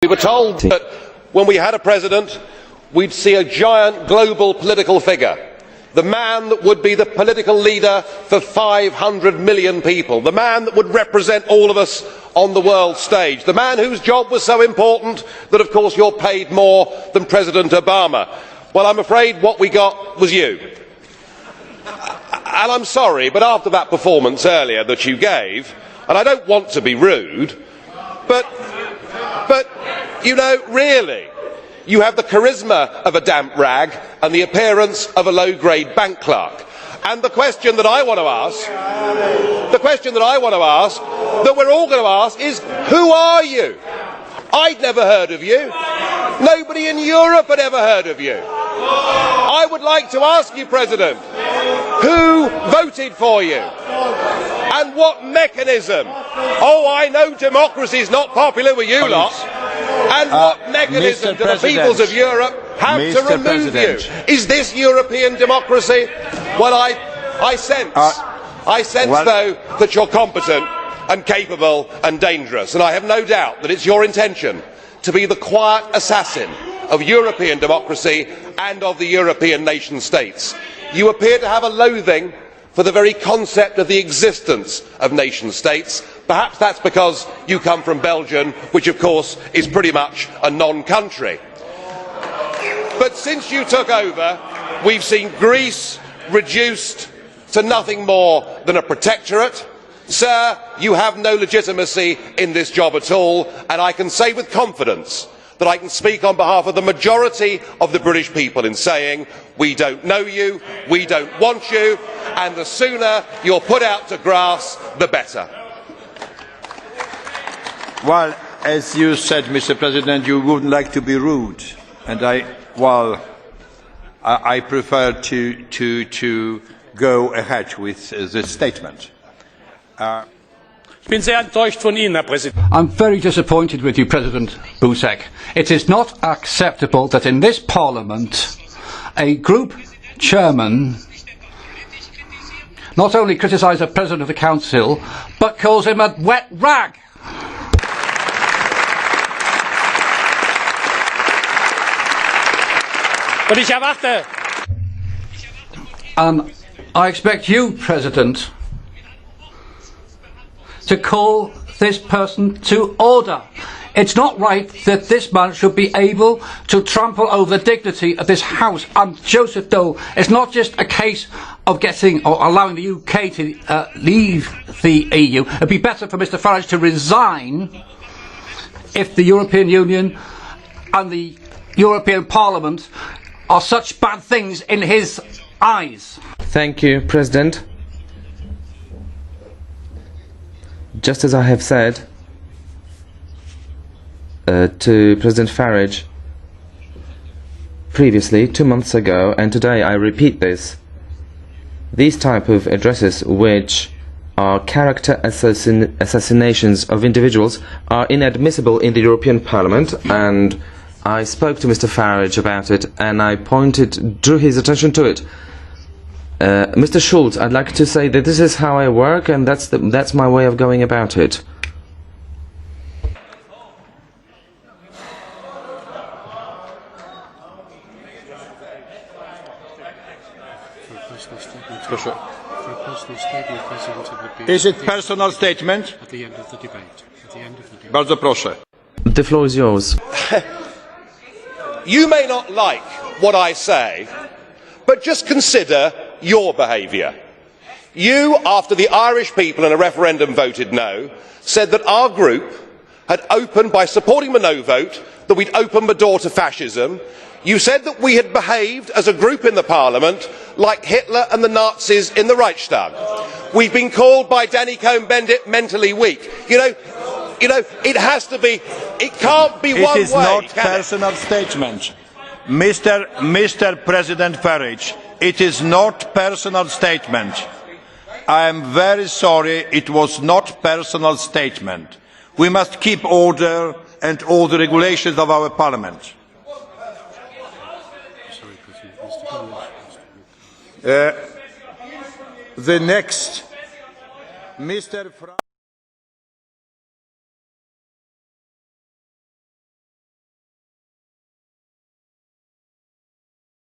We were told that when we had a president, we'd see a giant global political figure, the man that would be the political leader for 500 million people, the man that would represent all of us on the world stage, the man whose job was so important that, of course, you're paid more than President Obama. Well, I'm afraid what we got was you. And I'm sorry, but after that performance earlier that you gave, and I don't want to be rude, but you know, really, you have the charisma of a damp rag and the appearance of a low-grade bank clerk. And the question that I want to ask, that we're all going to ask is, who are you? I'd never heard of you. Nobody in Europe had ever heard of you. I would like to ask you, President, who voted for you? And what mechanism? Oh, I know democracy is not popular with you lot. And what mechanism do the peoples of Europe have to remove you? Is this European democracy? Well, I sense though that you're competent and capable and dangerous, and I have no doubt that it's your intention to be the quiet assassin of European democracy and of the European nation states. You appear to have a loathing for the very concept of the existence of nation states. Perhaps that's because you come from Belgium, which of course is pretty much a non-country. But since you took over, we've seen Greece reduced to nothing more than a protectorate. Sir, you have no legitimacy in this job at all, and I can say with confidence that I can speak on behalf of the majority of the British people in saying we don't know you, we don't want you, and the sooner you're put out to grass, the better. Well, as you said, Mr. President, you wouldn't like to be rude, and I prefer to go ahead with this statement. I'm very disappointed with you, President Buzek. It is not acceptable that in this Parliament a group chairman not only criticises the President of the Council but calls him a wet rag. And I expect you, President, to call this person to order. It's not right that this man should be able to trample over the dignity of this House. And Joseph Dole, it's not just a case of getting or allowing the UK to leave the EU. It'd be better for Mr Farage to resign if the European Union and the European Parliament are such bad things in his eyes. Thank you, President. Just as I have said to President Farage previously, 2 months ago, and today I repeat this, these type of addresses, which are character assassinations of individuals, are inadmissible in the European Parliament, and I spoke to Mr Farage about it and I drew his attention to it. Mr Schulz, I'd like to say that this is how I work, and that's my way of going about it. Is it personal statement? At the end of the debate. Bardzo proszę. The floor is yours. You may not like what I say, but just consider your behaviour. You, after the Irish people in a referendum voted no, said that our group had opened, by supporting the no vote, that we'd opened the door to fascism. You said that we had behaved as a group in the Parliament like Hitler and the Nazis in the Reichstag. We've been called by Danny Cohn-Bendit mentally weak. You know, it has to be, it can't be one way. It is not personal statement. Mr. President Farage, it is not personal statement. I am very sorry, it was not personal statement. We must keep order and all the regulations of our Parliament. The next, Mr. Farage.